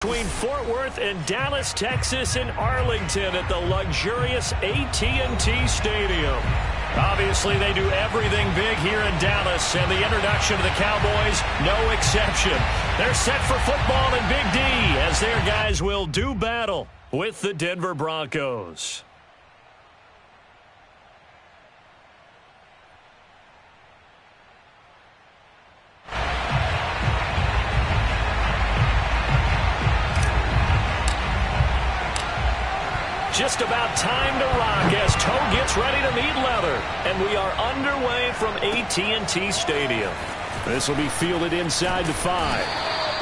Between Fort Worth and Dallas, Texas, and Arlington at the luxurious AT&T Stadium. Obviously, they do everything big here in Dallas, and the introduction of the Cowboys, no exception. They're set for football in Big D as their guys will do battle with the Denver Broncos. Just about time to rock as Toe gets ready to meet leather. And we are underway from AT&T Stadium. This will be fielded inside the 5.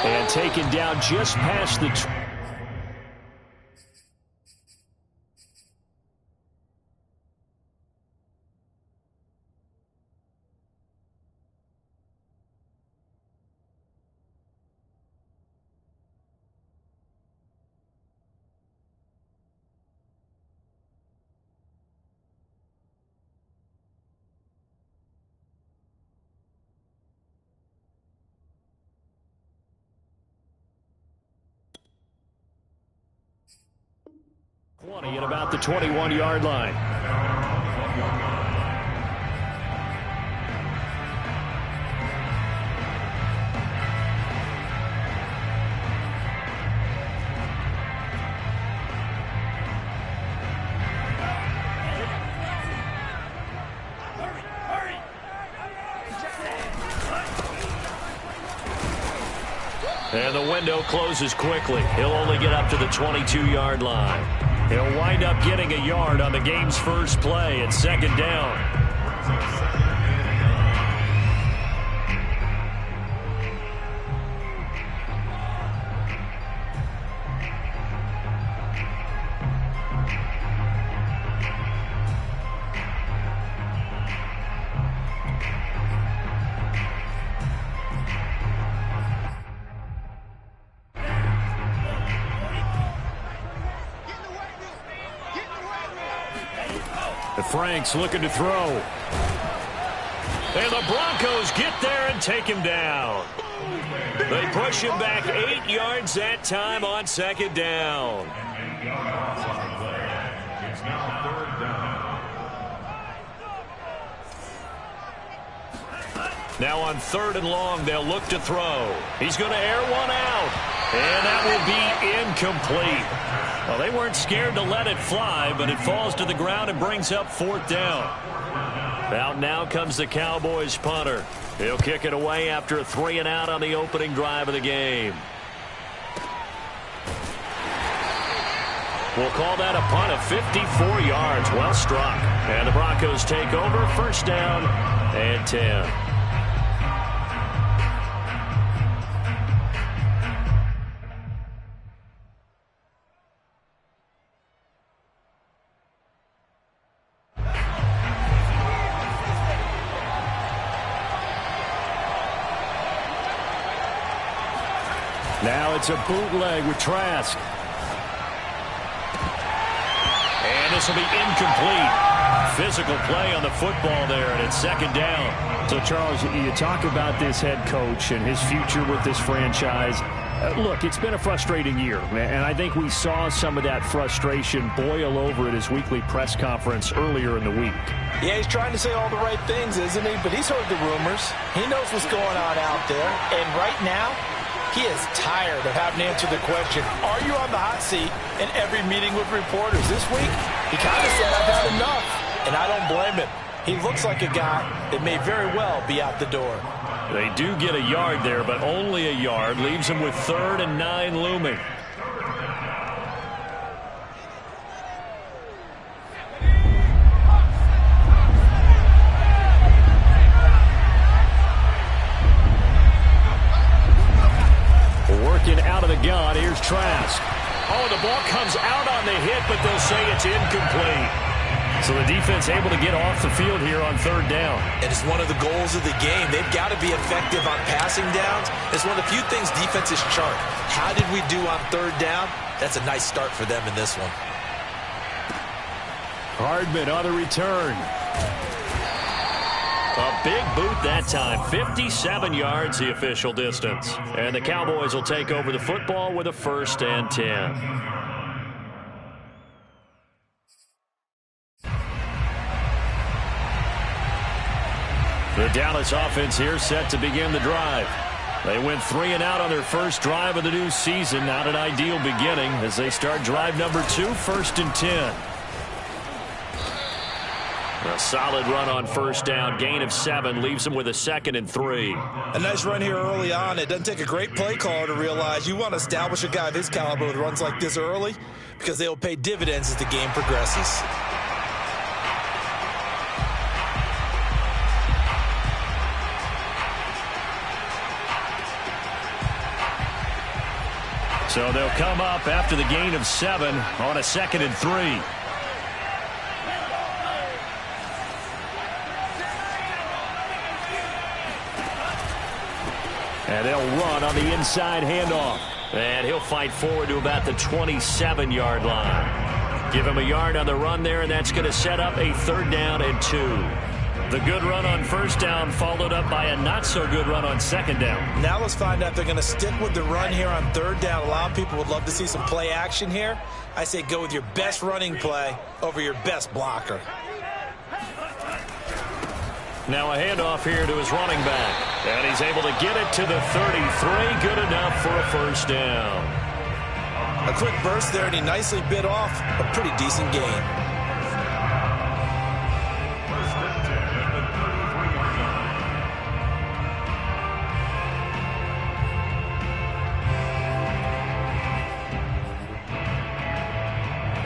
And taken down just past the... at about the 21-yard line. And the window closes quickly. He'll only get up to the 22-yard line. He'll wind up getting a yard on the game's first play at second down. Frank's looking to throw. And the Broncos get there and take him down. They push him back 8 yards that time on second down. It's now third down. Now on 3rd and long, they'll look to throw. He's going to air one out. And that will be incomplete. Well, they weren't scared to let it fly, but it falls to the ground and brings up 4th down. Out now comes the Cowboys punter. He'll kick it away after a 3-and-out on the opening drive of the game. We'll call that a punt of 54 yards. Well struck. And the Broncos take over, 1st down and 10. Now it's a bootleg with Trask. And this will be incomplete. Physical play on the football there, and it's 2nd down. So, Charles, you talk about this head coach and his future with this franchise. Look, it's been a frustrating year, and I think we saw some of that frustration boil over at his weekly press conference earlier in the week. Yeah, he's trying to say all the right things, isn't he? But he's heard the rumors. He knows what's going on out there. And right now, he is tired of having to answer the question, are you on the hot seat in every meeting with reporters? This week, he kind of said, I've had enough. And I don't blame him. He looks like a guy that may very well be out the door. They do get a yard there, but only a yard. Leaves him with 3rd and 9 looming. Working out of the gun, here's Trask. Oh, the ball comes out on the hit, but they'll say it's incomplete. So the defense able to get off the field here on 3rd down. And it's one of the goals of the game. They've got to be effective on passing downs. It's one of the few things defenses chart. How did we do on 3rd down? That's a nice start for them in this one. Hardman on the return. A big boot that time. 57 yards the official distance. And the Cowboys will take over the football with a 1st and 10. The Dallas offense here set to begin the drive. They went 3 and out on their first drive of the new season. Not an ideal beginning as they start drive number 2, 1st and 10. A solid run on 1st down. Gain of 7 leaves them with a 2nd and 3. A nice run here early on. It doesn't take a great play caller to realize you want to establish a guy of his caliber with runs like this early because they'll pay dividends as the game progresses. So they'll come up after the gain of 7 on a 2nd and 3. And they'll run on the inside handoff. And he'll fight forward to about the 27-yard line. Give him a yard on the run there, and that's going to set up a 3rd down and 2. The good run on 1st down followed up by a not-so-good run on 2nd down. Now let's find out if they're going to stick with the run here on 3rd down. A lot of people would love to see some play action here. I say go with your best running play over your best blocker. Now a handoff here to his running back. And he's able to get it to the 33. Good enough for a 1st down. A quick burst there, and he nicely bit off a pretty decent gain.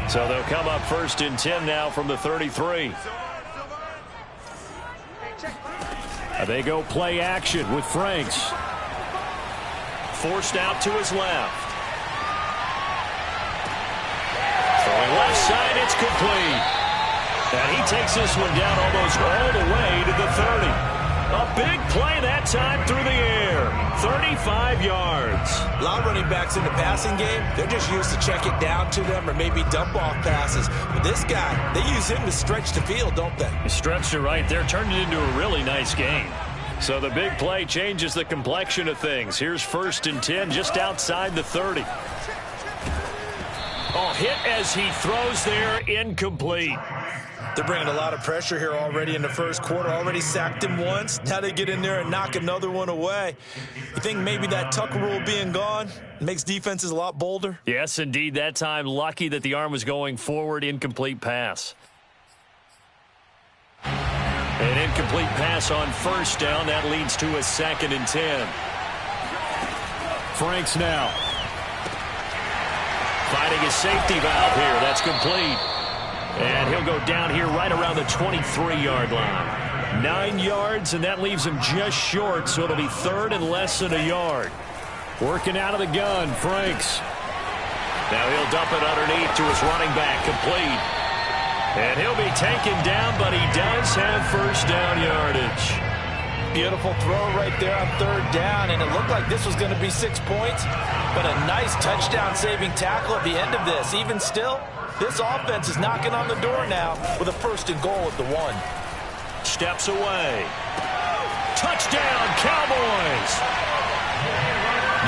So they'll come up 1st and 10 now from the 33. They go play action with Franks. Forced out to his left. Throwing left side, it's complete. And he takes this one down almost all the way to the 30. A big play that time through the air. 35 yards. A lot of running backs in the passing game, they're just used to check it down to them or maybe dump off passes. But this guy, they use him to stretch the field, don't they? He stretched it right there, turned it into a really nice game. So the big play changes the complexion of things. Here's 1st and 10 just outside the 30. Oh, hit as he throws there, incomplete. They're bringing a lot of pressure here already in the first quarter. Already sacked him once. Now they get in there and knock another one away. You think maybe that tuck rule being gone makes defenses a lot bolder? Yes, indeed. That time, lucky that the arm was going forward. Incomplete pass. An incomplete pass on 1st down. That leads to a 2nd and 10. Franks now. Finding a safety valve here. That's complete. And he'll go down here right around the 23-yard line. 9 yards, and that leaves him just short, so it'll be 3rd and less than a yard. Working out of the gun, Franks. Now he'll dump it underneath to his running back, complete. And he'll be taken down, but he does have 1st down yardage. Beautiful throw right there on 3rd down, and it looked like this was going to be 6 points, but a nice touchdown-saving tackle at the end of this. Even still, this offense is knocking on the door now with a 1st and goal at the 1. Steps away. Touchdown, Cowboys!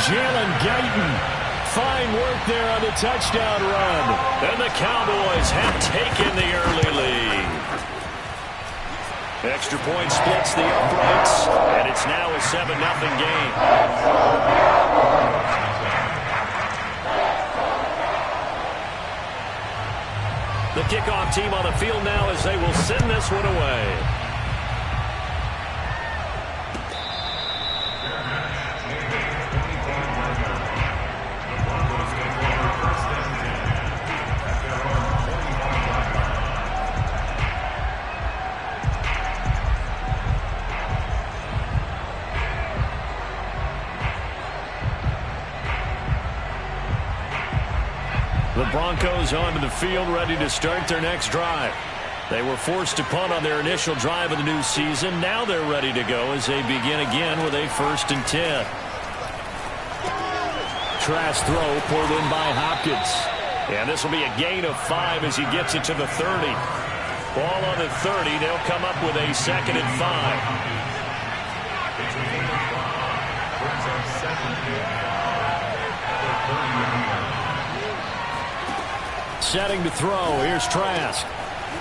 Jalen Guyton. Fine work there on the touchdown run. And the Cowboys have taken the early lead. Extra point splits the uprights, and it's now a 7-0 game. The kickoff team on the field now as they will send this one away. The Broncos onto the field, ready to start their next drive. They were forced to punt on their initial drive of the new season. Now they're ready to go as they begin again with a 1st and 10. Trash throw pulled in by Hopkins. And this will be a gain of 5 as he gets it to the 30. Ball on the 30. They'll come up with a 2nd and 5. Setting to throw. Here's Trask.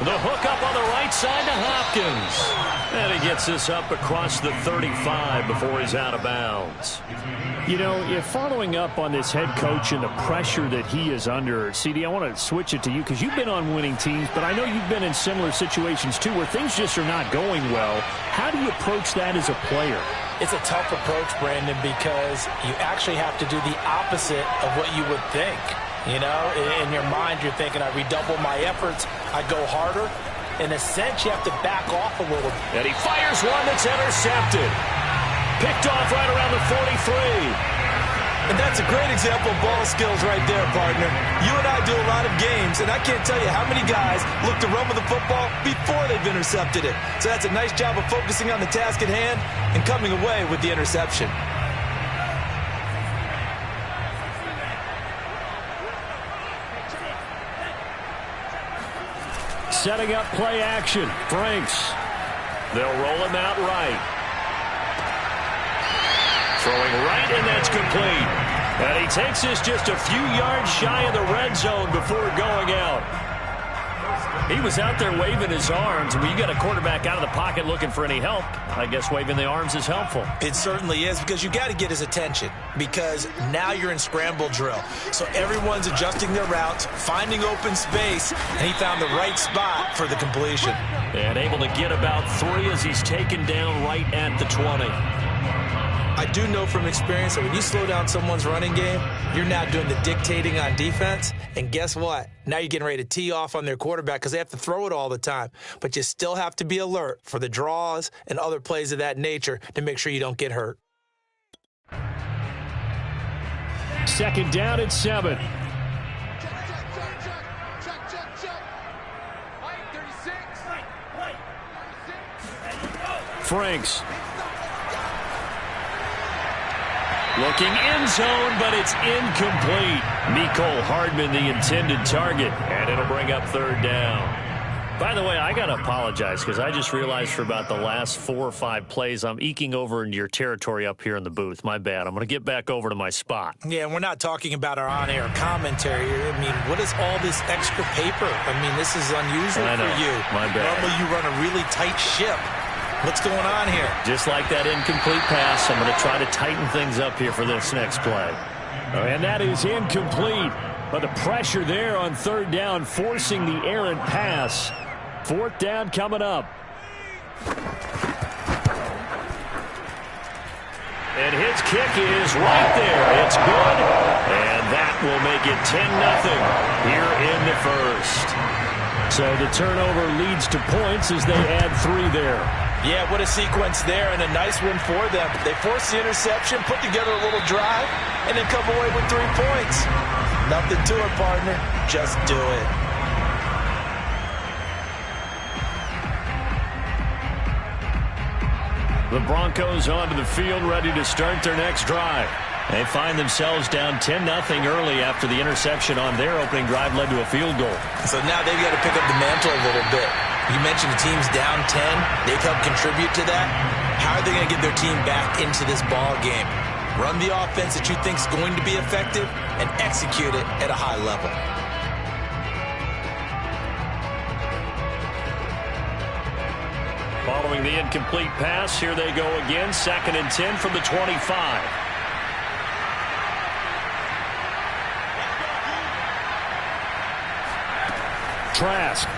The hook up on the right side to Hopkins. And he gets this up across the 35 before he's out of bounds. You know, if following up on this head coach and the pressure that he is under, CD, I want to switch it to you because you've been on winning teams, but I know you've been in similar situations too where things just are not going well. How do you approach that as a player? It's a tough approach, Brandon, because you actually have to do the opposite of what you would think. You know, in your mind, you're thinking, I redouble my efforts, I go harder. In a sense, you have to back off a little. And he fires one that's intercepted. Picked off right around the 43. And that's a great example of ball skills right there, partner. You and I do a lot of games, and I can't tell you how many guys look to run with the football before they've intercepted it. So that's a nice job of focusing on the task at hand and coming away with the interception. Setting up play action. Franks. They'll roll him out right. Throwing right, and that's complete. And he takes this just a few yards shy of the red zone before going out. He was out there waving his arms. When you got a quarterback out of the pocket looking for any help, I guess waving the arms is helpful. It certainly is, because you got to get his attention, because now you're in scramble drill. So everyone's adjusting their routes, finding open space, and he found the right spot for the completion. And able to get about 3 as he's taken down right at the 20. I do know from experience that when you slow down someone's running game, you're now doing the dictating on defense. And guess what? Now you're getting ready to tee off on their quarterback because they have to throw it all the time. But you still have to be alert for the draws and other plays of that nature to make sure you don't get hurt. 2nd down at 7. Franks. Looking end zone, but it's incomplete. Mecole Hardman, the intended target, and it'll bring up 3rd down. By the way, I got to apologize because I just realized for about the last 4 or 5 plays, I'm eking over into your territory up here in the booth. My bad. I'm going to get back over to my spot. Yeah, and we're not talking about our on-air commentary. I mean, what is all this extra paper? I mean, this is unusual for you. My bad. Normally you run a really tight ship. What's going on here? Just like that incomplete pass, I'm going to try to tighten things up here for this next play. And that is incomplete. But the pressure there on 3rd down, forcing the errant pass. 4th down coming up. And his kick is right there. It's good. And that will make it 10-0 here in the 1st. So the turnover leads to points as they add 3 there. Yeah, what a sequence there, and a nice one for them. They force the interception, put together a little drive, and then come away with 3 points. Nothing to it, partner. Just do it. The Broncos onto the field, ready to start their next drive. They find themselves down 10-0 early after the interception on their opening drive led to a field goal. So now they've got to pick up the mantle a little bit. You mentioned the team's down 10. They've helped contribute to that. How are they going to get their team back into this ball game? Run the offense that you think is going to be effective and execute it at a high level. Following the incomplete pass, here they go again. 2nd and 10 from the 25. Trask.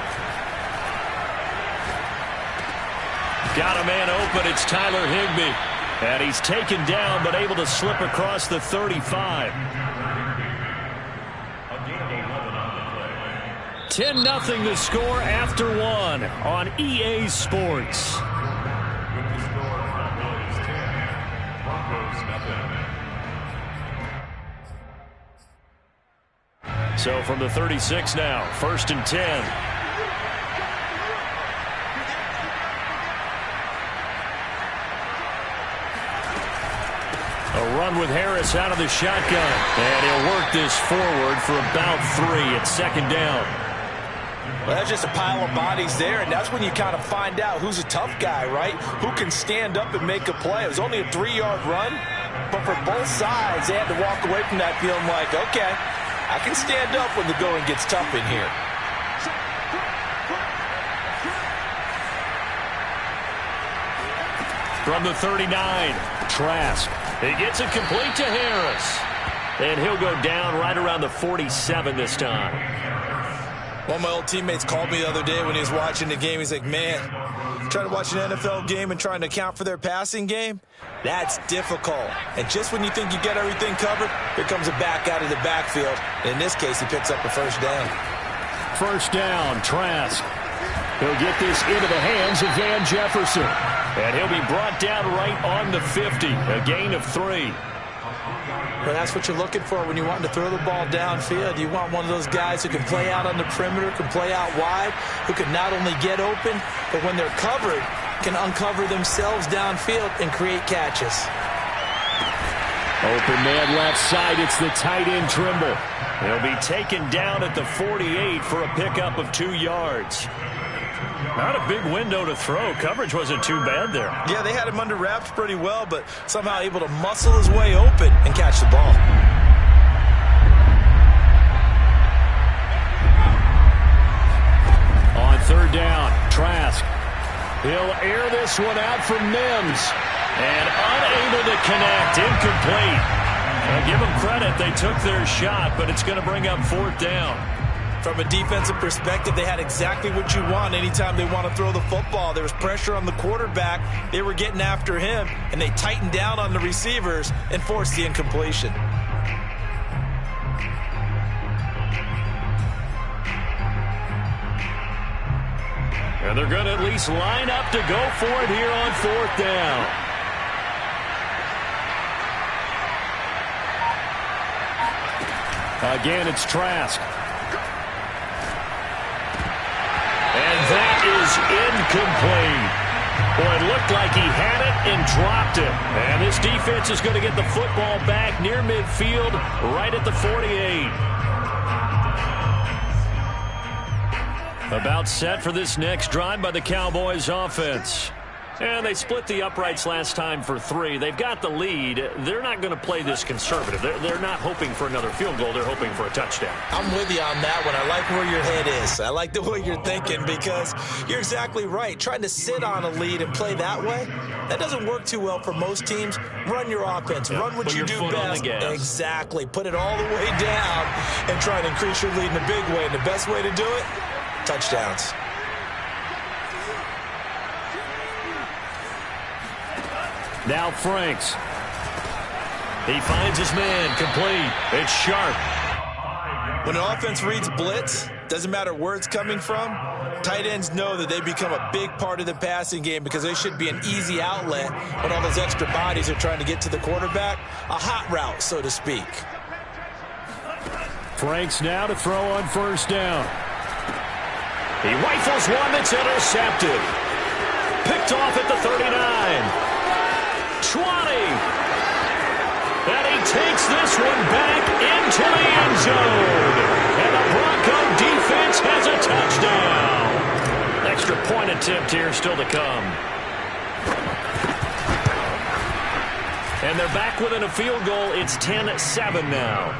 Got a man open. It's Tyler Higbee. And he's taken down, but able to slip across the 35. 10-0 the score after 1 on EA Sports. So from the 36 now, 1st and 10. A run with Harris out of the shotgun. And he'll work this forward for about 3 at 2nd down. Well, that's just a pile of bodies there, and that's when you kind of find out who's a tough guy, right? Who can stand up and make a play. It was only a 3-yard run, but for both sides, they had to walk away from that feeling like, okay, I can stand up when the going gets tough in here. From the 39, Trask. He gets it complete to Harris. And he'll go down right around the 47 this time. One of my old teammates called me the other day when he was watching the game. He's like, man, trying to watch an NFL game and trying to account for their passing game, that's difficult. And just when you think you get everything covered, here comes a back out of the backfield. And in this case, he picks up a first down. First down, Trask. He'll get this into the hands of Van Jefferson. And he'll be brought down right on the 50, a gain of 3. Well, that's what you're looking for when you want to throw the ball downfield. You want one of those guys who can play out on the perimeter, can play out wide, who can not only get open, but when they're covered, can uncover themselves downfield and create catches. Open man left side. It's the tight end Trimble. He'll be taken down at the 48 for a pickup of 2 yards. Not a big window to throw. Coverage wasn't too bad there. Yeah, they had him under wraps pretty well, but somehow able to muscle his way open and catch the ball. On third down, Trask. He'll air this one out for Mims. And unable to connect. Incomplete. Give them credit. They took their shot, but it's going to bring up fourth down. From a defensive perspective, they had exactly what you want anytime they want to throw the football. There was pressure on the quarterback. They were getting after him, and they tightened down on the receivers and forced the incompletion. And they're going to at least line up to go for it here on fourth down. Again, it's Trask. And that is incomplete. Boy, it looked like he had it and dropped it. And this defense is going to get the football back near midfield, right at the 48. About set for this next drive by the Cowboys offense. And they split the uprights last time for 3. They've got the lead. They're not going to play this conservative. They're not hoping for another field goal. They're hoping for a touchdown. I'm with you on that one. I like where your head is. I like the way you're thinking because you're exactly right. Trying to sit on a lead and play that way, that doesn't work too well for most teams. Run your offense. Run what you do best. Exactly. Put it all the way down and try to increase your lead in a big way. And the best way to do it, touchdowns. Now Franks. He finds his man, complete. It's Sharp. When an offense reads blitz, doesn't matter where it's coming from, tight ends know that they become a big part of the passing game because they should be an easy outlet when all those extra bodies are trying to get to the quarterback. A hot route, so to speak. Franks now to throw on first down. He rifles one that's intercepted. Picked off at the 39. 20. And he takes this one back into the end zone. And the Bronco defense has a touchdown. Extra point attempt here still to come. And they're back within a field goal. It's 10-7 now.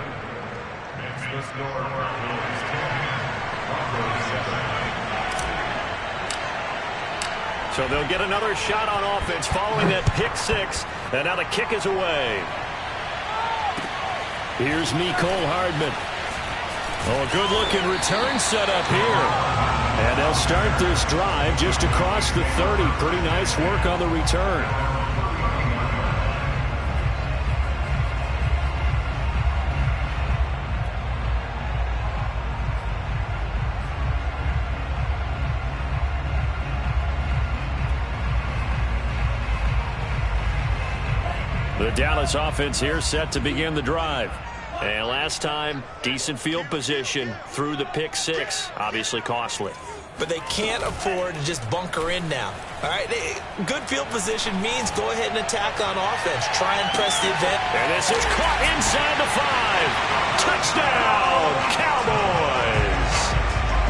So they'll get another shot on offense following that pick 6. And now the kick is away. Here's Mecole Hardman. Oh, good-looking return set up here. And they'll start this drive just across the 30. Pretty nice work on the return. The Dallas offense here set to begin the drive. And last time, decent field position through the pick 6. Obviously costly. But they can't afford to just bunker in now. All right, good field position means go ahead and attack on offense. Try and press the event. And this is caught inside the 5. Touchdown, Cowboys.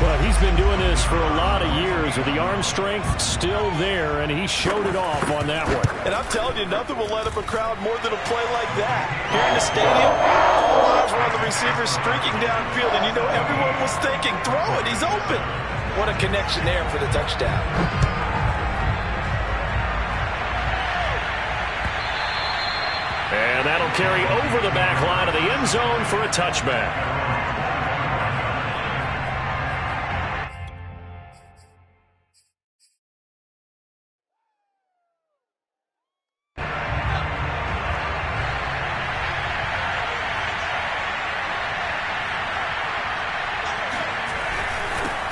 Well, he's been doing this for a lot of years with the arm strength still there, and he showed it off on that one. And I'm telling you, nothing will let up a crowd more than a play like that. Here in the stadium, all eyes were on the receiver streaking downfield, and you know everyone was thinking, throw it, he's open. What a connection there for the touchdown. And that'll carry over the back line of the end zone for a touchback.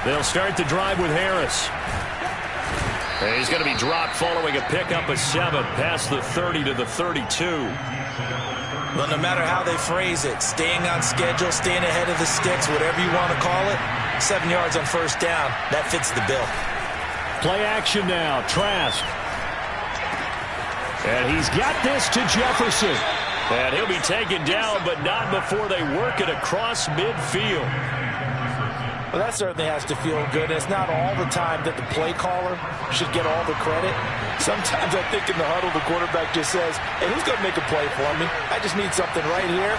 They'll start the drive with Harris. And he's going to be dropped following a pickup of 7 past the 30 to the 32. Well, no matter how they phrase it, staying on schedule, staying ahead of the sticks, whatever you want to call it, 7 yards on first down, that fits the bill. Play action now, Trask. And he's got this to Jefferson. And he'll be taken down, but not before they work it across midfield. Well, that certainly has to feel good. It's not all the time that the play caller should get all the credit. Sometimes I think in the huddle, the quarterback just says, hey, who's going to make a play for me? I just need something right here.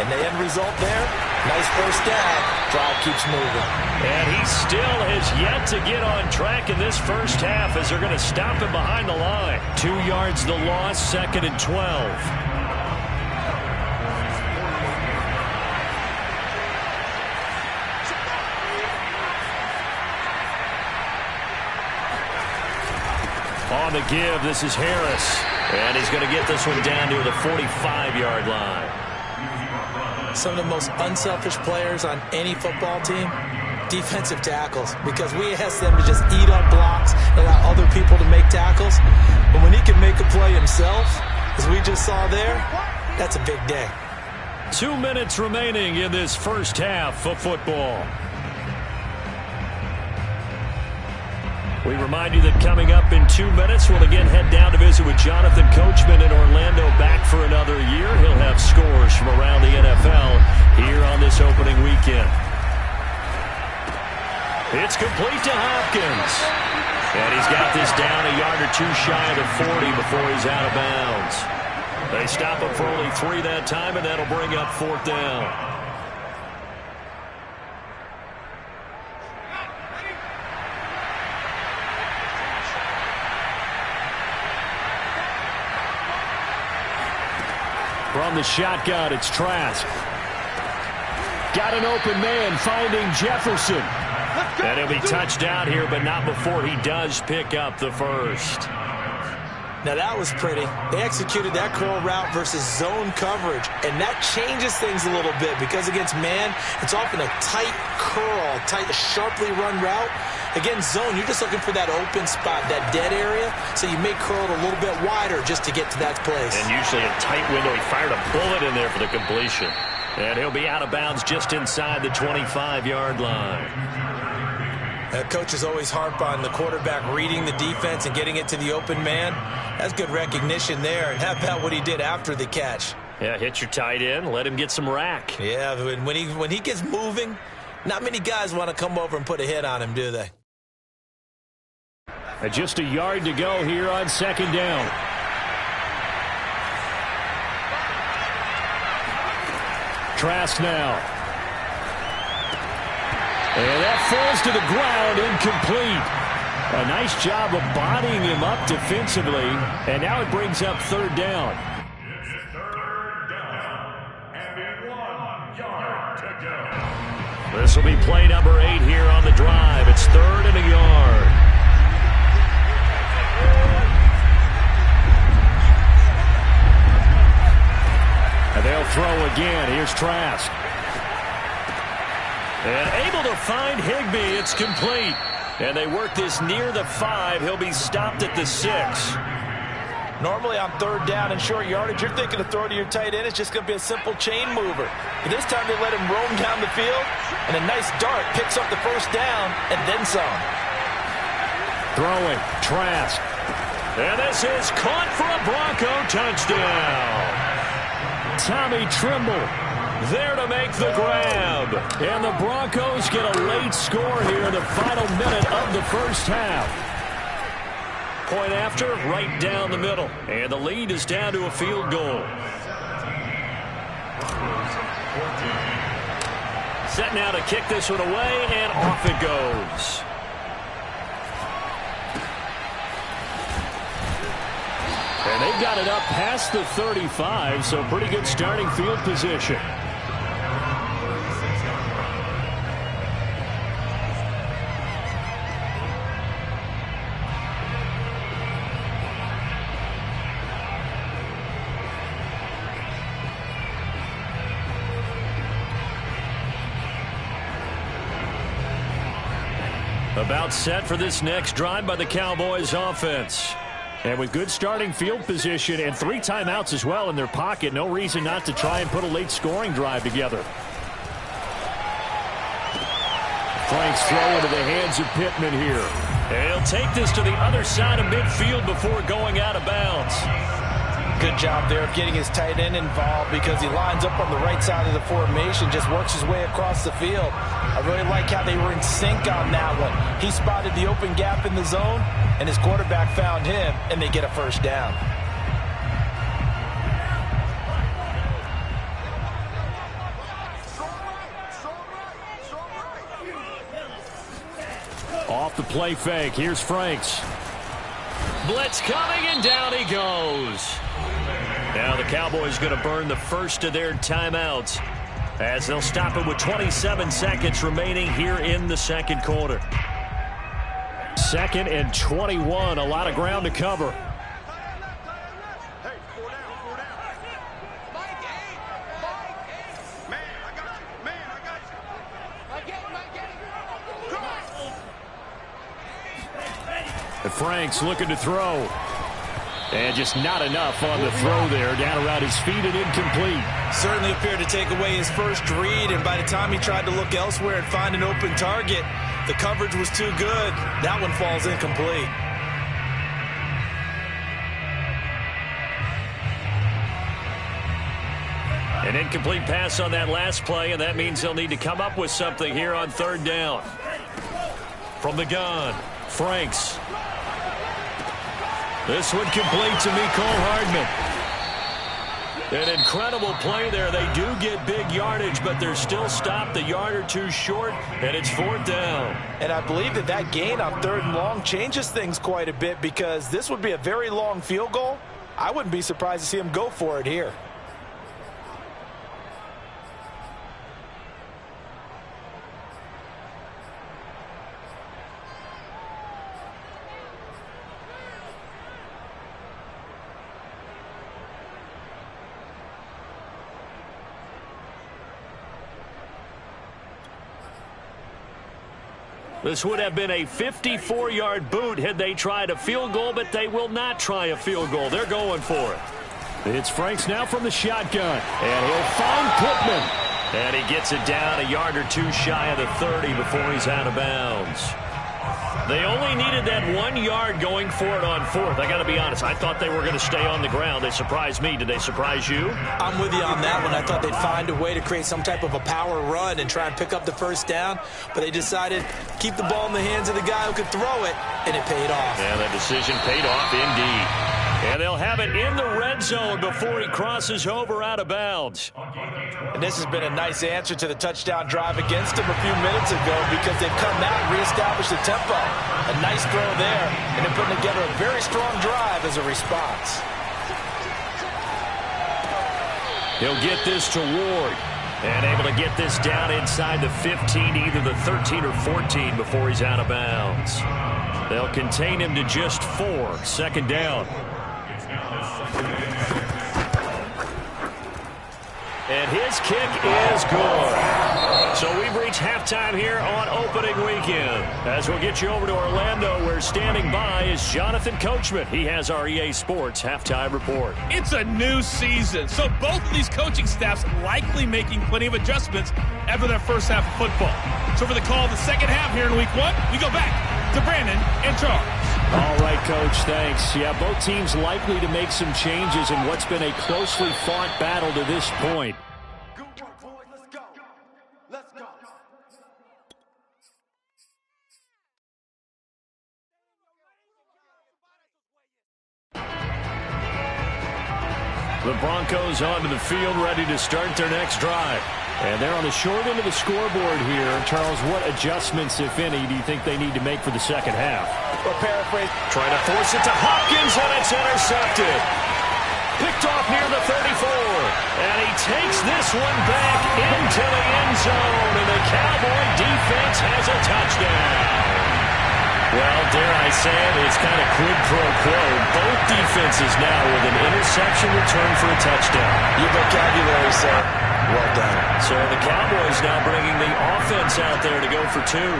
And the end result there, nice first down. Drive keeps moving. And he still has yet to get on track in this first half as they're going to stop him behind the line. 2 yards the loss, 2nd and 12. On the give, this is Harris. And he's going to get this one down to the 45-yard line. Some of the most unselfish players on any football team, defensive tackles, because we ask them to just eat up blocks, allow other people to make tackles. But when he can make a play himself, as we just saw there, that's a big day. 2 minutes remaining in this first half of football. We remind you that coming up in 2 minutes, we'll again head down to visit with Jonathan Coachman in Orlando, back for another year. He'll have scores from around the NFL here on this opening weekend. It's complete to Hopkins. And he's got this down a yard or two shy of the 40 before he's out of bounds. They stop him for only 3 that time, and that'll bring up 4th down. From the shotgun, it's Trask. Got an open man finding Jefferson. And he'll be touched down here, but not before he does pick up the first. Now that was pretty. They executed that curl route versus zone coverage, and that changes things a little bit because against man, it's often a tight curl, tight, sharply run route. Against zone, you're just looking for that open spot, that dead area, so you may curl it a little bit wider just to get to that place. And usually a tight window. He fired a bullet in there for the completion. And he'll be out of bounds just inside the 25-yard line. Coaches always harp on the quarterback reading the defense and getting it to the open man. That's good recognition there. And how about what he did after the catch? Yeah, hit your tight end, let him get some rack. Yeah, when he gets moving, not many guys want to come over and put a hit on him, do they? Just a yard to go here on 2nd down. Trask now. And that falls to the ground, incomplete. A nice job of bodying him up defensively. And now it brings up 3rd down. It's 3rd down and 1 yard to go. This will be play number 8 here on the drive. It's 3rd and a yard. And they'll throw again. Here's Trask. And able to find Higbee. It's complete. And they work this near the 5. He'll be stopped at the 6. Normally on 3rd down and short yardage, you're thinking to throw to your tight end. It's just going to be a simple chain mover. But this time they let him roam down the field, and a nice dart picks up the first down and then some. Throwing, Trask. And this is caught for a Bronco touchdown. Tommy Trimble There to make the grab. And the Broncos get a late score here in the final minute of the first half. Point after, right down the middle. And the lead is down to a field goal. Set now to kick this one away, and off it goes. And they've got it up past the 35, so pretty good starting field position. About set for this next drive by the Cowboys offense. And with good starting field position and 3 timeouts as well in their pocket, no reason not to try and put a late scoring drive together. Frank's throw into the hands of Pittman here. And he'll take this to the other side of midfield before going out of bounds. Good job there of getting his tight end involved because he lines up on the right side of the formation, just works his way across the field. I really like how they were in sync on that one. He spotted the open gap in the zone, and his quarterback found him, and they get a first down. Off the play fake. Here's Franks. Blitz coming, and down he goes. Now the Cowboys going to burn the first of their timeouts as they'll stop it with 27 seconds remaining here in the second quarter. 2nd and 21. A lot of ground to cover. And Franks looking to throw. And just not enough on the throw there. Down around his feet and incomplete. Certainly appeared to take away his first read, and by the time he tried to look elsewhere and find an open target, the coverage was too good. That one falls incomplete. An incomplete pass on that last play, and that means they'll need to come up with something here on 3rd down. From the gun, Franks. This one complete to Mecole Hardman. An incredible play there. They do get big yardage, but they're still stopped a yard or 2 short, and it's 4th down. And I believe that gain on 3rd and long changes things quite a bit because this would be a very long field goal. I wouldn't be surprised to see him go for it here. This would have been a 54-yard boot had they tried a field goal, but they will not try a field goal. They're going for it. It's Franks now from the shotgun, and he'll find Pittman. And he gets it down a yard or 2 shy of the 30 before he's out of bounds. They only needed that 1 yard going for it on 4th. I got to be honest, I thought they were going to stay on the ground. They surprised me. Did they surprise you? I'm with you on that one. I thought they'd find a way to create some type of a power run and try and pick up the first down, but they decided to keep the ball in the hands of the guy who could throw it, and it paid off. Yeah, that decision paid off indeed. And they'll have it in the red zone before he crosses over out of bounds. And this has been a nice answer to the touchdown drive against them a few minutes ago because they've come out and reestablished the tempo. A nice throw there, and they're putting together a very strong drive as a response. He'll get this to Ward. And able to get this down inside the 15, either the 13 or 14 before he's out of bounds. They'll contain him to just 4. 2nd down. And his kick is good. So we've reached halftime here on opening weekend. As we'll get you over to Orlando, where standing by is Jonathan Coachman. He has our EA Sports halftime report. It's a new season, so both of these coaching staffs likely making plenty of adjustments after their first half of football. So for the call of the second half here in week 1, we go back to Brandon and Charles. All right, Coach, thanks. Yeah, both teams likely to make some changes in what's been a closely fought battle to this point. The Broncos onto the field, ready to start their next drive. And they're on the short end of the scoreboard here. Charles, what adjustments, if any, do you think they need to make for the second half? Well, paraphrase. Trying to force it to Hopkins, and it's intercepted. Picked off near the 34. And he takes this one back into the end zone. And the Cowboy defense has a touchdown. Well, dare I say it, it's kind of quid pro quo. Both defenses now with an interception return for a touchdown. Your vocabulary, sir. Well done. So the Cowboys now bringing the offense out there to go for two.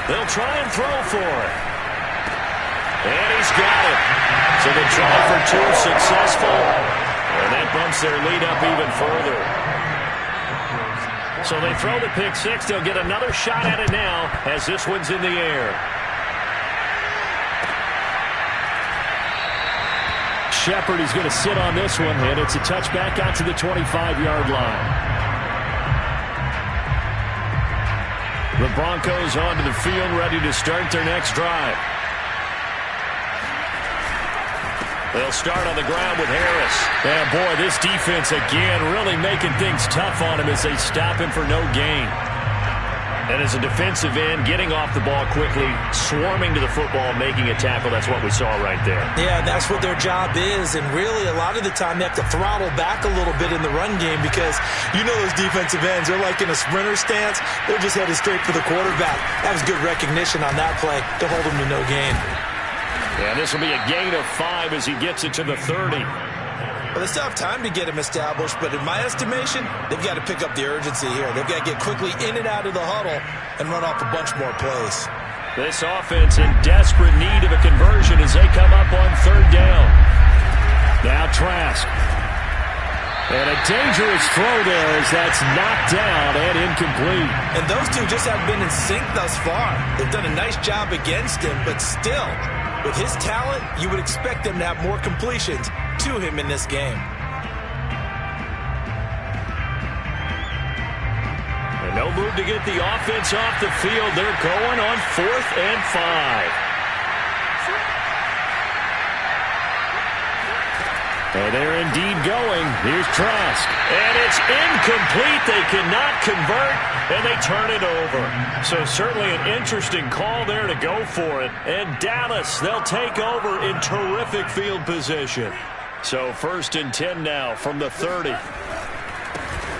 They'll try and throw for it. And he's got it. So the try for two successful. And that bumps their lead up even further. So they throw the pick six. They'll get another shot at it now as this one's in the air. Shepard is going to sit on this one, and it's a touchback out to the 25-yard line. The Broncos onto the field, ready to start their next drive. They'll start on the ground with Harris. And boy, this defense again really making things tough on him as they stop him for no gain. And as a defensive end, getting off the ball quickly, swarming to the football, making a tackle, that's what we saw right there. Yeah, that's what their job is. And really, a lot of the time, they have to throttle back a little bit in the run game because you know those defensive ends, they're like in a sprinter stance. They're just headed straight for the quarterback. That was good recognition on that play to hold him to no gain. And this will be a gain of 5 as he gets it to the 30. Well, they still have time to get him established, but in my estimation, they've got to pick up the urgency here. They've got to get quickly in and out of the huddle and run off a bunch more plays. This offense in desperate need of a conversion as they come up on third down. Now Trask. And a dangerous throw there as that's knocked down and incomplete. And those two just haven't been in sync thus far. They've done a nice job against him, but still, with his talent, you would expect them to have more completions to him in this game. And no move to get the offense off the field. They're going on 4th and 5. And they're indeed going. Here's Trask. And it's incomplete. They cannot convert, and they turn it over. So certainly an interesting call there to go for it. And Dallas, they'll take over in terrific field position. So 1st and 10 now from the 30.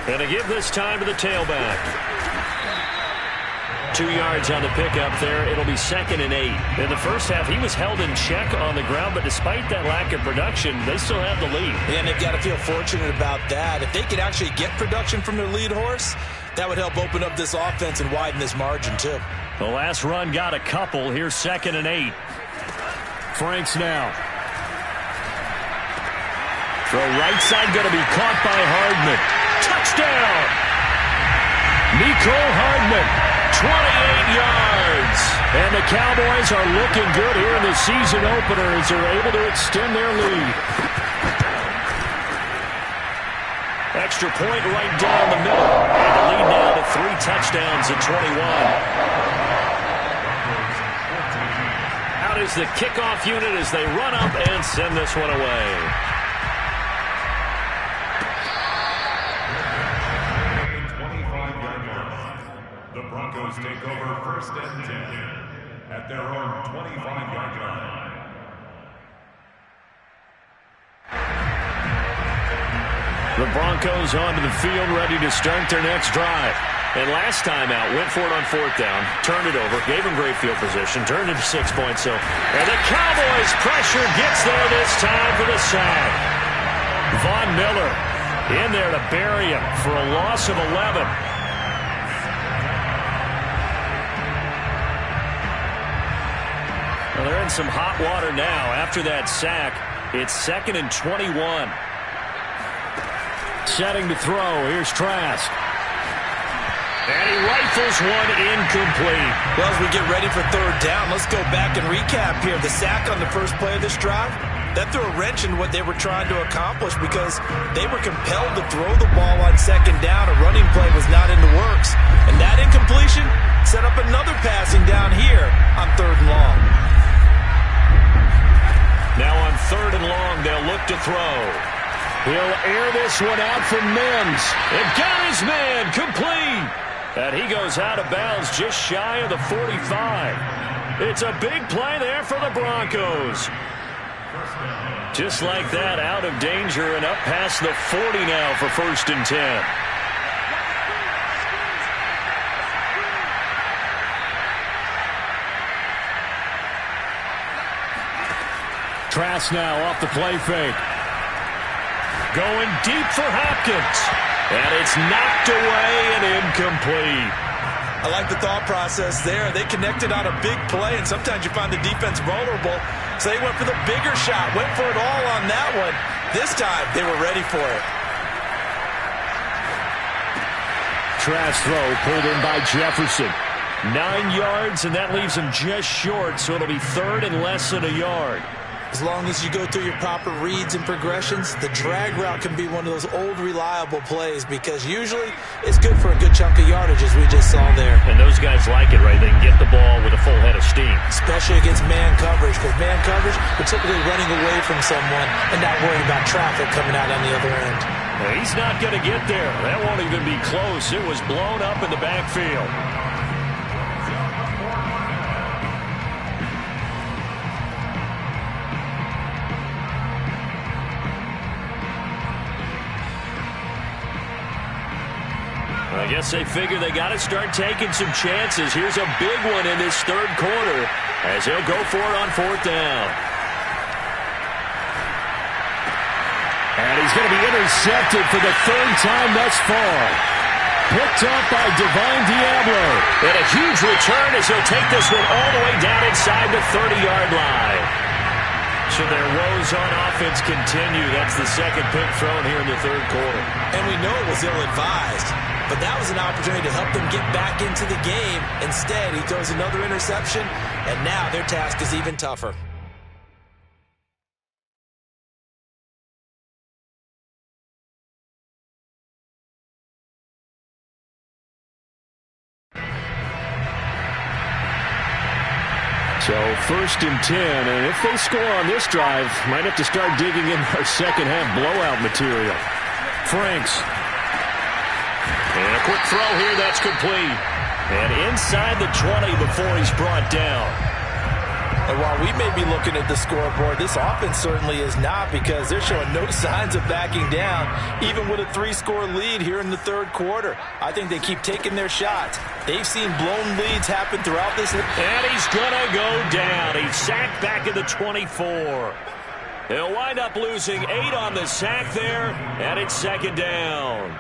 And to give this time to the tailback. 2 yards on the pickup there. It'll be 2nd and 8. In the first half, he was held in check on the ground, but despite that lack of production, they still have the lead. And they've got to feel fortunate about that. If they could actually get production from their lead horse, that would help open up this offense and widen this margin, too. The last run got a couple. Here's 2nd and 8. Franks now. Throw right side going to be caught by Hardman. Touchdown! Mecole Hardman. 28 yards. And the Cowboys are looking good here in the season opener as they're able to extend their lead. Extra point right down the middle. And the lead now to 3 touchdowns at 21. Out is the kickoff unit as they run up and send this one away. Take over 1st and 10 at their own 25-yard line. The Broncos onto the field, ready to start their next drive. And last time out, went for it on 4th down, turned it over, gave him great field position, turned it to 6 points. And the Cowboys' pressure gets there this time for the sack. Von Miller in there to bury him for a loss of 11. Well, they're in some hot water now. After that sack, it's 2nd and 21. Setting to throw. Here's Trask. And he rifles one incomplete. Well, as we get ready for 3rd down, let's go back and recap here. The sack on the first play of this drive, that threw a wrench in what they were trying to accomplish because they were compelled to throw the ball on 2nd down. A running play was not in the works. And that incompletion set up another passing down here on 3rd and long. Now on 3rd and long. They'll look to throw. He'll air this one out from Mims. And got his man complete. And he goes out of bounds just shy of the 45. It's a big play there for the Broncos. Just like that, out of danger and up past the 40 now for 1st and 10. Trask now off the play fake. Going deep for Hopkins. And it's knocked away and incomplete. I like the thought process there. They connected on a big play, and sometimes you find the defense vulnerable. So they went for the bigger shot, went for it all on that one. This time, they were ready for it. Trask throw pulled in by Jefferson. 9 yards, and that leaves him just short, so it'll be 3rd and less than a yard. As long as you go through your proper reads and progressions, the drag route can be one of those old reliable plays because usually it's good for a good chunk of yardage as we just saw there. And those guys like it, right? They can get the ball with a full head of steam. Especially against man coverage, because man coverage, we're typically running away from someone and not worrying about traffic coming out on the other end. Well, he's not going to get there. That won't even be close. It was blown up in the backfield. I guess they figure they got to start taking some chances. Here's a big one in this 3rd quarter as he'll go for it on 4th down. And he's going to be intercepted for the 3rd time thus far. Picked up by Divine Diablo. And a huge return as he'll take this one all the way down inside the 30-yard line. So their woes on offense continue. That's the 2nd pick thrown here in the 3rd quarter. And we know it was ill-advised. But that was an opportunity to help them get back into the game. Instead, he throws another interception, and now their task is even tougher. So 1st and 10, and if they score on this drive, might have to start digging in our second-half blowout material. Franks. And a quick throw here, that's complete. And inside the 20 before he's brought down. And while we may be looking at the scoreboard, this offense certainly is not because they're showing no signs of backing down, even with a 3-score lead here in the 3rd quarter. I think they keep taking their shots. They've seen blown leads happen throughout this. And he's going to go down. He's sacked back at the 24. They'll wind up losing 8 on the sack there, and it's 2nd down.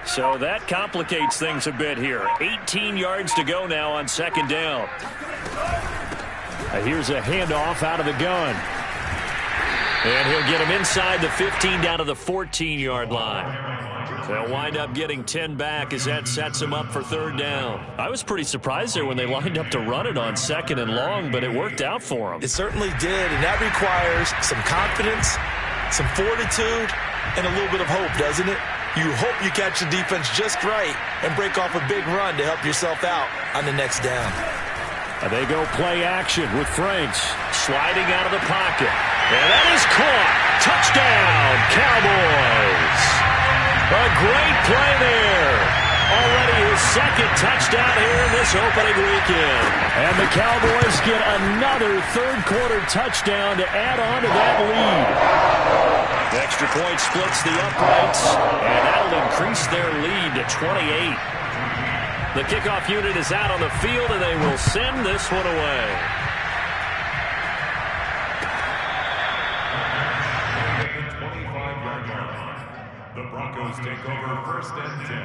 So that complicates things a bit here. 18 yards to go now on 2nd down. Here's a handoff out of the gun. And he'll get him inside the 15 down to the 14-yard line. They'll wind up getting 10 back as that sets him up for 3rd down. I was pretty surprised there when they lined up to run it on 2nd and long, but it worked out for him. It certainly did, and that requires some confidence, some fortitude, and a little bit of hope, doesn't it? You hope you catch the defense just right and break off a big run to help yourself out on the next down. They go play action with Franks. Sliding out of the pocket. And that is caught. Touchdown, Cowboys. A great play there. Already his 2nd touchdown here in this opening weekend. And the Cowboys get another 3rd quarter touchdown to add on to that lead. The extra point splits the uprights, and that'll increase their lead to 28. The kickoff unit is out on the field, and they will send this one away. The Broncos take over 1st and 10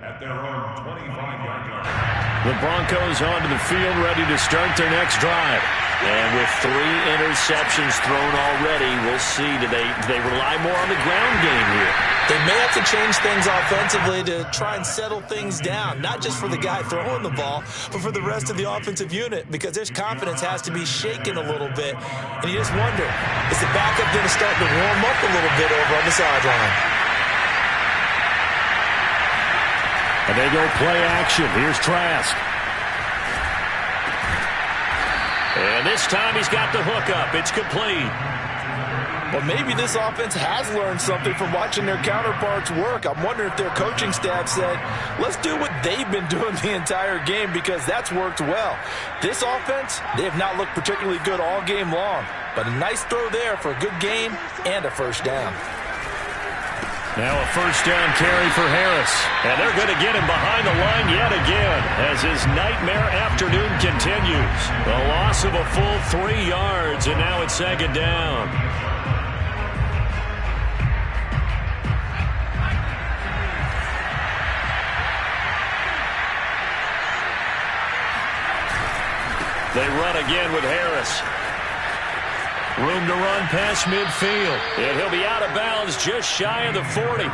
at their own 25-yard line. The Broncos onto the field, ready to start their next drive. And with 3 interceptions thrown already, we'll see. Do they rely more on the ground game here? They may have to change things offensively to try and settle things down, not just for the guy throwing the ball, but for the rest of the offensive unit, because their confidence has to be shaken a little bit. And you just wonder, is the backup going to start to warm up a little bit over on the sideline? And they go play action. Here's Trask. And this time he's got the hook up. It's complete. Well, maybe this offense has learned something from watching their counterparts work. I'm wondering if their coaching staff said, let's do what they've been doing the entire game, because that's worked well. This offense, they have not looked particularly good all game long, but a nice throw there for a good gain and a first down. Now a first down carry for Harris. And they're going to get him behind the line yet again as his nightmare afternoon continues. The loss of a full 3 yards, and now it's second down. They run again with Harris. Room to run past midfield. And he'll be out of bounds just shy of the 40.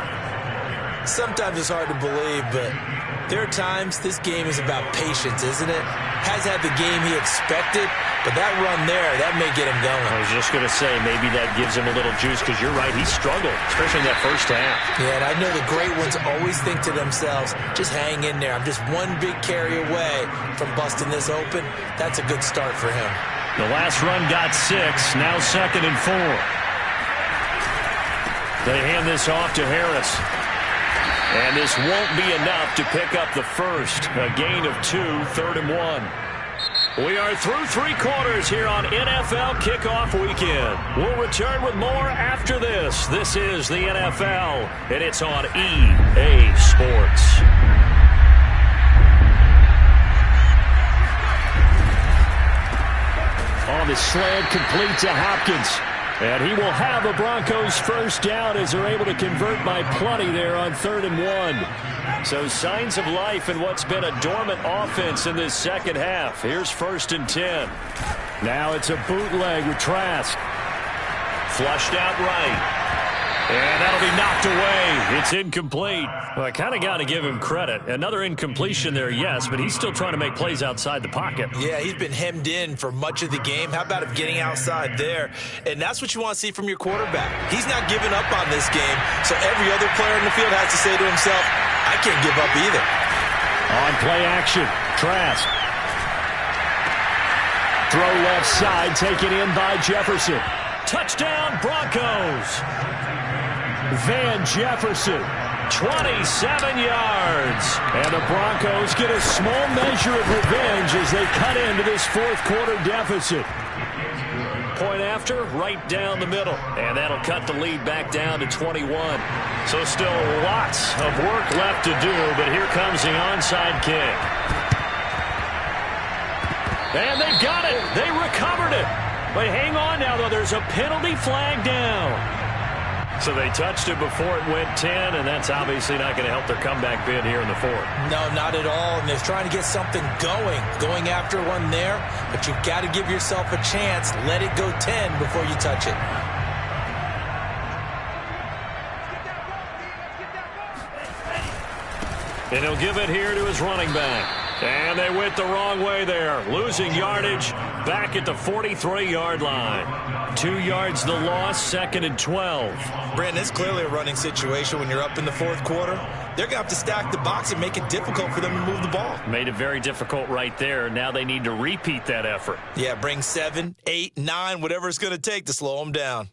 Sometimes it's hard to believe, but there are times this game is about patience, isn't it? Has had the game he expected, but that run there, that may get him going. I was just going to say, maybe that gives him a little juice, because you're right, he struggled, especially in that first half. Yeah, and I know the great ones always think to themselves, just hang in there. I'm just one big carry away from busting this open. That's a good start for him. The last run got 6, now 2nd and 4. They hand this off to Harris. And this won't be enough to pick up the first. A gain of 2, 3rd and 1. We are through 3 quarters here on NFL Kickoff Weekend. We'll return with more after this. This is the NFL, and it's on EA Sports. On the slant, complete to Hopkins. And he will have a Broncos first down as they're able to convert by plenty there on 3rd and 1. So signs of life in what's been a dormant offense in this second half. Here's 1st and 10. Now it's a bootleg with Trask. Flushed out right. And that'll be knocked away. It's incomplete. Well, I kind of got to give him credit. Another incompletion there, yes, but he's still trying to make plays outside the pocket. Yeah, he's been hemmed in for much of the game. How about him getting outside there? And that's what you want to see from your quarterback. He's not giving up on this game, so every other player in the field has to say to himself, I can't give up either. On play action, Trask. Throw left side, taken in by Jefferson. Touchdown, Broncos. Van Jefferson, 27 yards. And the Broncos get a small measure of revenge as they cut into this 4th quarter deficit. Point after, right down the middle. And that'll cut the lead back down to 21. So still lots of work left to do, but here comes the onside kick. And they got it. They recovered it. But hang on now, though. There's a penalty flag down. So they touched it before it went 10, and that's obviously not going to help their comeback bid here in the 4th. No, not at all, and they're trying to get something going after one there, but you've got to give yourself a chance. Let it go 10 before you touch it. And he'll give it here to his running back. And they went the wrong way there. Losing yardage back at the 43-yard line. 2 yards the loss, 2nd and 12. Brandon, it's clearly a running situation when you're up in the 4th quarter. They're going to have to stack the box and make it difficult for them to move the ball. Made it very difficult right there. Now they need to repeat that effort. Yeah, bring 7, 8, 9, whatever it's going to take to slow them down.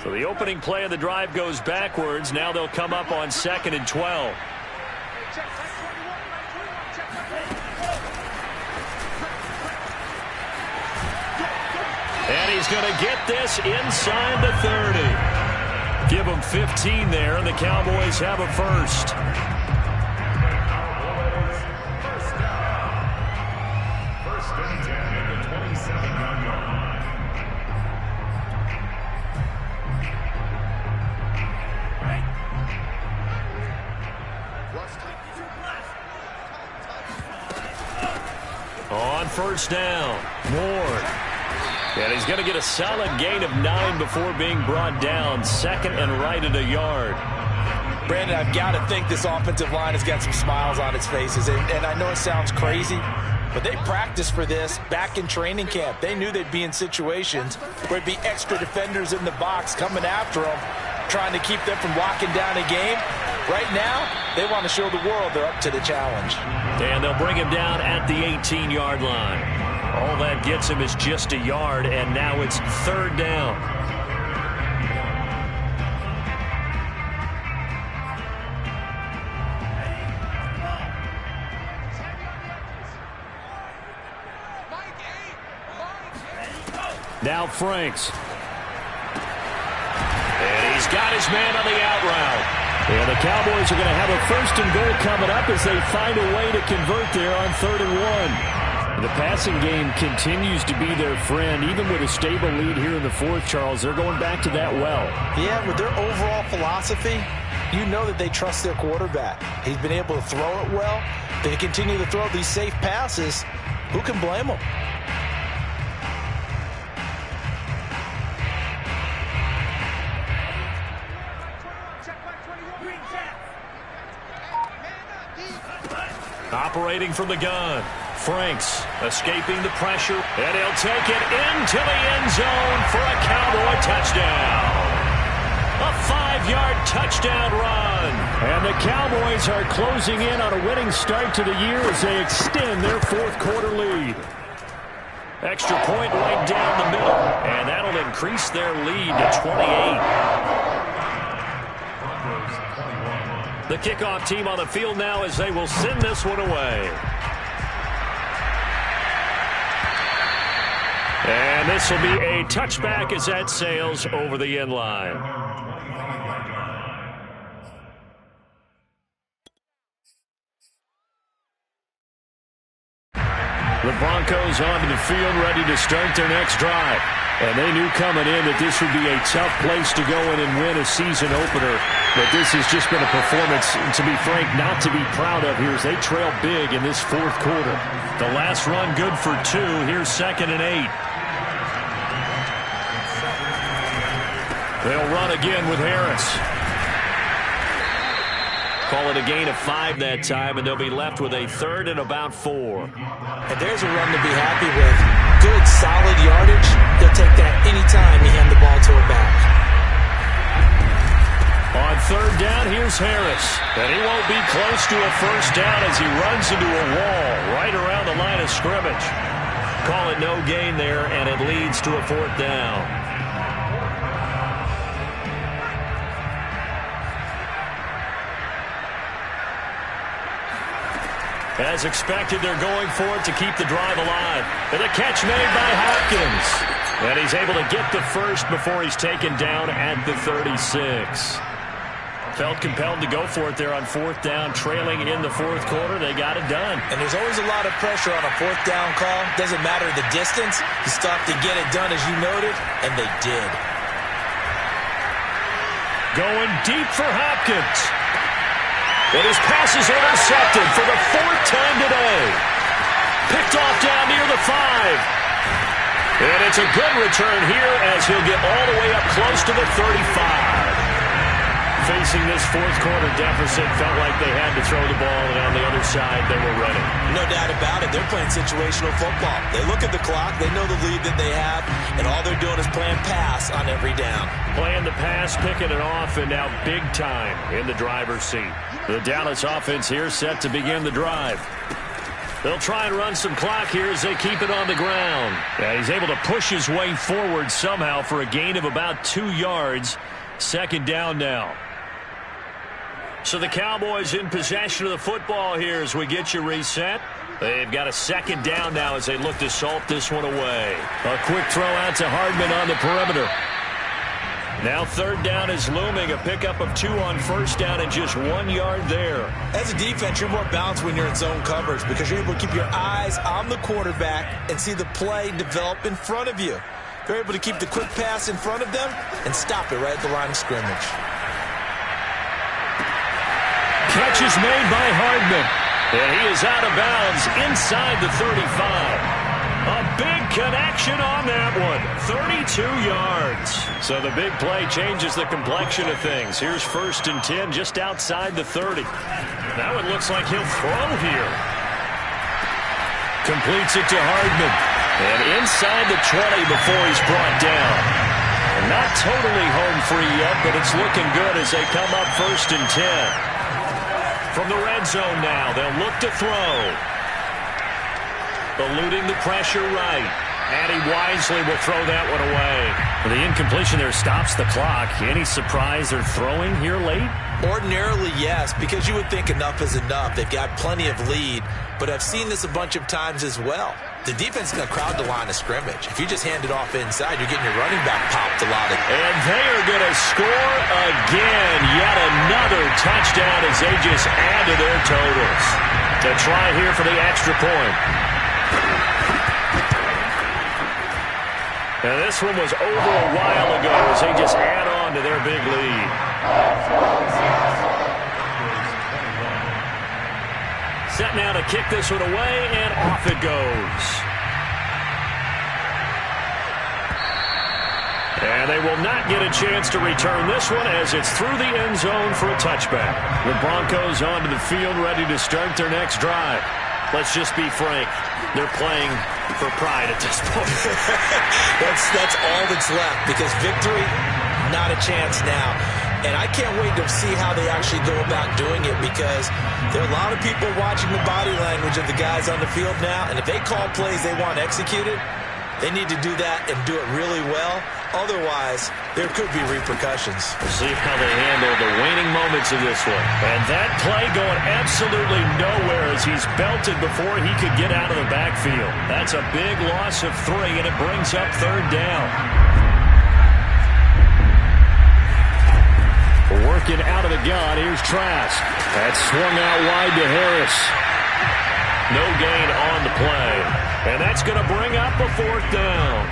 So the opening play of the drive goes backwards. Now they'll come up on 2nd and 12. And he's going to get this inside the 30. Give them 15 there, and the Cowboys have a first. On first down, Ward. And he's going to get a solid gain of 9 before being brought down. Second and right at a yard. Brandon, I've got to think this offensive line has got some smiles on its faces. And I know it sounds crazy, but they practiced for this back in training camp. They knew they'd be in situations where it'd be extra defenders in the box coming after them, trying to keep them from locking down a game. Right now, they want to show the world they're up to the challenge. And they'll bring him down at the 18-yard line. All that gets him is just a yard, and now it's third down. Now Franks. And he's got his man on the out route. And the Cowboys are going to have a first and goal coming up as they find a way to convert there on 3rd and 1. The passing game continues to be their friend. Even with a stable lead here in the fourth, Charles, they're going back to that well. Yeah, with their overall philosophy, you know that they trust their quarterback. He's been able to throw it well. They continue to throw these safe passes. Who can blame them? Operating from the gun. Franks escaping the pressure, and he'll take it into the end zone for a Cowboy touchdown. A 5-yard touchdown run. And the Cowboys are closing in on a winning start to the year as they extend their fourth quarter lead. Extra point right down the middle, and that'll increase their lead to 28. The kickoff team on the field now as they will send this one away. And this will be a touchback as that sails over the end line. The Broncos onto the field ready to start their next drive. And they knew coming in that this would be a tough place to go in and win a season opener. But this has just been a performance, to be frank, not to be proud of here as they trail big in this fourth quarter. The last run good for 2. Here's 2nd and 8. They'll run again with Harris. Call it a gain of 5 that time, and they'll be left with a 3rd and about 4. And there's a run to be happy with. Good, solid yardage. They'll take that anytime you hand the ball to a back. On 3rd down, here's Harris. And he won't be close to a first down as he runs into a wall right around the line of scrimmage. Call it no gain there, and it leads to a 4th down. As expected, they're going for it to keep the drive alive. And a catch made by Hopkins. And he's able to get the first before he's taken down at the 36. Felt compelled to go for it there on 4th down, trailing in the fourth quarter. They got it done. And there's always a lot of pressure on a 4th down call. Doesn't matter the distance. You still have to get it done, as you noted, and they did. Going deep for Hopkins. And his pass is intercepted for the 4th time today. Picked off down near the 5. And it's a good return here as he'll get all the way up close to the 35. Facing this fourth quarter deficit, felt like they had to throw the ball, and on the other side, they were ready. No doubt about it. They're playing situational football. They look at the clock, they know the lead that they have, and all they're doing is playing pass on every down. Playing the pass, picking it off, and now big time in the driver's seat. The Dallas offense here set to begin the drive. They'll try and run some clock here as they keep it on the ground. Yeah, he's able to push his way forward somehow for a gain of about 2 yards. 2nd down now. So the Cowboys in possession of the football here as we get you reset. They've got a 2nd down now as they look to salt this one away. A quick throw out to Hardman on the perimeter. Now 3rd down is looming, a pickup of 2 on 1st down and just 1 yard there. As a defense, you're more balanced when you're in zone coverage because you're able to keep your eyes on the quarterback and see the play develop in front of you. You're able to keep the quick pass in front of them and stop it right at the line of scrimmage. catch is made by Hardman. And he is out of bounds inside the 35. A big connection on that one. 32 yards. So the big play changes the complexion of things. Here's 1st and 10 just outside the 30. Now it looks like he'll throw here. Completes it to Hardman. And inside the 20 before he's brought down. Not totally home free yet, but it's looking good as they come up 1st and 10. From the red zone now, they'll look to throw. Eluding the pressure right. And he wisely will throw that one away. The incompletion there stops the clock. Any surprise they're throwing here late? Ordinarily, yes, because you would think enough is enough. They've got plenty of lead, but I've seen this a bunch of times as well. The defense is going to crowd the line of scrimmage. If you just hand it off inside, you're getting your running back popped a lot. And they are going to score again. Yet another touchdown as they just add to their totals. To try here for the extra point. Now this one was over a while ago as they just add on to their big lead. Set now to kick this one away, and off it goes. And they will not get a chance to return this one as it's through the end zone for a touchback. The Broncos onto the field ready to start their next drive. Let's just be frank. They're playing for pride at this point. That's all that's left, because victory, not a chance now. And I can't wait to see how they actually go about doing it, because there are a lot of people watching the body language of the guys on the field now, and if they call plays they want executed, they need to do that and do it really well. Otherwise, there could be repercussions. We'll see how they handle the waning moments of this one. And that play going absolutely nowhere as he's belted before he could get out of the backfield. That's a big loss of 3, and it brings up 3rd down. Working out of the gun, here's Trask. That swung out wide to Harris. No gain on the play. And that's going to bring up a 4th down.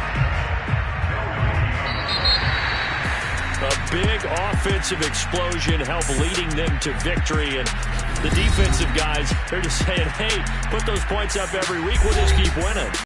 A big offensive explosion helped leading them to victory. And the defensive guys, they're just saying, hey, put those points up every week. We'll just keep winning.